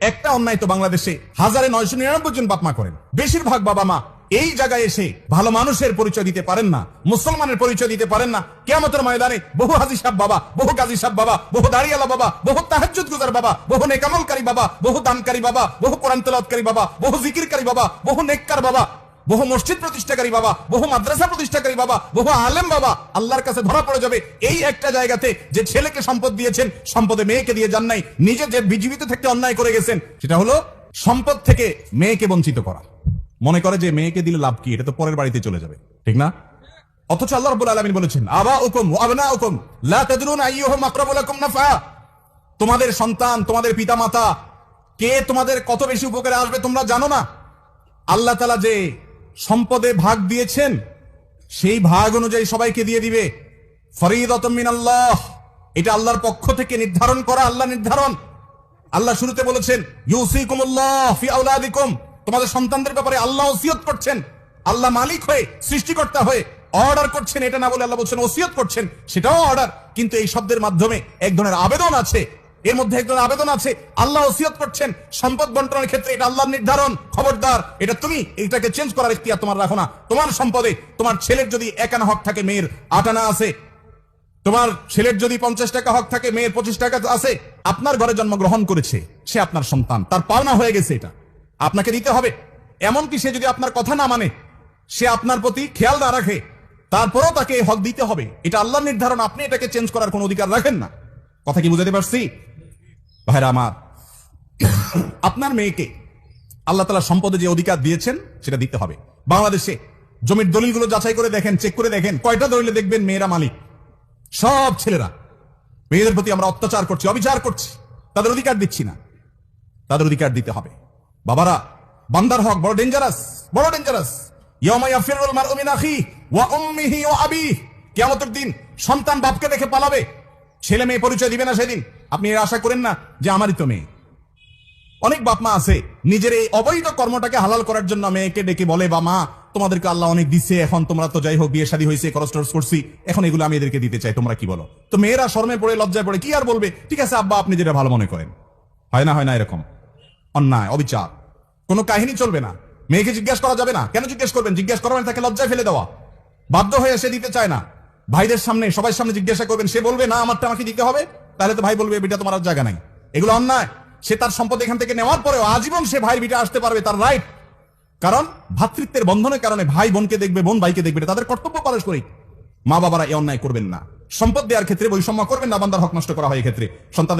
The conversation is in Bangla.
একটা অন্যায় তো বাংলাদেশে 1999 জন বাপ মা করেন। বেশিরভাগ বাবা মা এই জায়গায় এসে ভালো মানুষের পরিচয় দিতে পারেন না, মুসলমানের পরিচয় দিতে পারেন না। কিয়ামতের ময়দানে বহু হাজী সাহেব বাবা, বহু গাজী সাহেব বাবা, বহু দাড়িয়ালা বাবা, বহু তাহাজ্জুদ গুজার বাবা, বহু নেকামলকারী বাবা, বহু দানকারী বাবা, বহু কোরআন তেলাওয়াতকারী বাবা, বহু জিকিরকারী বাবা, বহু নেককার বাবা, বহু মসজিদ প্রতিষ্ঠাকারী বাবা, বহু মাদ্রাসা প্রতিষ্ঠাকারী বাবা, বহু আলেম বাবা আল্লাহর কাছে ধরা পড়ে যাবে এই একটা জায়গাতে যে ছেলেকে সম্পদ দিয়েছেন, সম্পদে মেয়েকে দিয়ে যান নাই, নিজে যে জীবিত থেকে অন্যায় করে গেছেন, সেটা হলো সম্পদ থেকে মেয়েকে বঞ্চিত করা। মনে করে যে মেয়েকে দিলে লাভ কি, এটা তো পরের বাড়িতে চলে যাবে, ঠিক না? অথচ আল্লাহ রাব্বুল আলামিন বলেছেন, আবাউকুম ওয়া আবনাউকুম লা তাদরুনা আইয়ুহুম আকরাবু লাকুম নাফা। তোমাদের সন্তান, তোমাদের পিতামাতা কে তোমাদের কত বেশি উপকারে আসবে তোমরা জানো না। আল্লাহ তাআলা যে সম্পদে ভাগ দিয়েছেন সেই ভাগ অনুযায়ী সবাইকে দিয়ে দিবে। ফরিদাতুম মিনাল্লাহ, এটা আল্লাহর পক্ষ থেকে নির্ধারণ করা, আল্লাহ নির্ধারণ। আল্লাহ শুরুতে বলেছেন ইউসিকুমুল্লাহ ফি আওলাদিকুম, তোমাদের সন্তানদের ব্যাপারে আল্লাহ ওসিয়ত করছেন। আল্লাহ মালিক হয়ে, সৃষ্টিকর্তা হয়ে অর্ডার করছেন, এটা না বলে আল্লাহ বলছেন ওসিয়ত করছেন, সেটাও অর্ডার। কিন্তু এই শব্দের মাধ্যমে এক ধরনের আবেদন আছে, এর মধ্যে এক ধরনের আবেদন আছে। আল্লাহ ওসিয়ত করছেন সম্পদ বন্টনের ক্ষেত্রে, এটা আল্লাহর নির্ধারণ, খবরদার এটা তুমি এটাকে চেঞ্জ করার ইখতিয়ার তোমার রাখো না। তোমার সম্পদে তোমার ছেলের যদি 1 আনা হক থাকে, মেয়ের 8 আনা আছে। তোমার ছেলের যদি 50 টাকা হক থাকে, মেয়ের 25 টাকা আছে। আপনার ঘরে জন্মগ্রহণ করেছে, সে আপনার সন্তান, তার পাওনা হয়ে গেছে, এটা আপনাকে দিতে হবে। এমনকি সে যদি আপনার কথা না মানে, সে আপনার প্রতি খেয়াল না রাখে, তারপরও তাকে হক দিতে হবে। এটা আল্লাহর নির্ধারণ, আপনি এটাকে চেঞ্জ করার কোনো অধিকার রাখেন না। কথা কি বুঝাতে পারছি ভাইরা আমার? আপনার মেয়েকে আল্লাহ তাআলা সম্পদে যে অধিকার দিয়েছেন সেটা দিতে হবে। বাংলাদেশে জমির দলিলগুলো যাচাই করে দেখেন, চেক করে দেখেন, কয়টা দলিলে দেখবেন মেয়েরা মালিক? সব ছেলেরা। মেয়েদের প্রতি আমরা অত্যাচার করছি, অবিচার করছি, তাদের অধিকার দিচ্ছি না। তাদের অধিকার দিতে হবে। বাবারা, বান্দার হক বড় ডেঞ্জারাস, বড় ডেঞ্জারাস। ইয়াউমা ইয়াফিরুল মারউ মিন আখিহি ওয়া উম্মিহি ওয়া আবিহি, কিয়ামতের দিন সন্তান বাপকে দেখে পালাবে, ছেলে মেয়ে পরিচয় দিবে না সেদিন। আপনি এর আশা করেন না যে আমারই তো মেয়ে। অনেক বাপ মা আছে নিজের এই অবৈধ কর্মটাকে হালাল করার জন্য মেয়েকে ডেকে বলে, বা মা তোমাদেরকে আল্লাহ অনেক দিচ্ছে, এখন তোমরা তো যাই হোক বিয়ে শাদী হয়েছে, খরচ টরচ করছি, এখন এগুলো আমি এদেরকে দিতে চাই, তোমরা কি বলো? তো মেয়েরা শরমে পড়ে, লজ্জায় পড়ে, কি আর বলবে, ঠিক আছে আব্বা আপনি যেটা ভালো মনে করেন। হয় না, হয় না? এরকম অন্যায়, অবিচার, কোনো কাহিনী চলবে না। মেয়েকে জিজ্ঞাসা করা যাবে না। কেন জিজ্ঞেস করবেন? জিজ্ঞাসা করা মানে তাকে লজ্জায় ফেলে দেওয়া। বাধ্য হয়ে সে দিতে চায় না। ভাইদের সামনে, সবার সামনে জিজ্ঞাসা করবেন, সে বলবে না আমারটা আমাকে দিতে হবে, তাহলে তো ভাই বলবে বেটা তোমার আর জায়গা নাই। এগুলো অন্যায়। সে তার সম্পদ এখান থেকে নেওয়ার পরেও আজীবন সে ভাই বিটা আসতে পারবে, তার রাইট। কারণ ভ্রাতৃত্বের বন্ধনের কারণে ভাই বোনকে দেখবে, বোন ভাইকে দেখবে, তাদের কর্তব্য পালন করি। মা বাবারা এই অন্যায় করবেন না। সম্পদ দেওয়ার ক্ষেত্রে বৈষম্য করবেন না, বান্দার হক নষ্ট করা হয়। এক্ষেত্রে সন্তান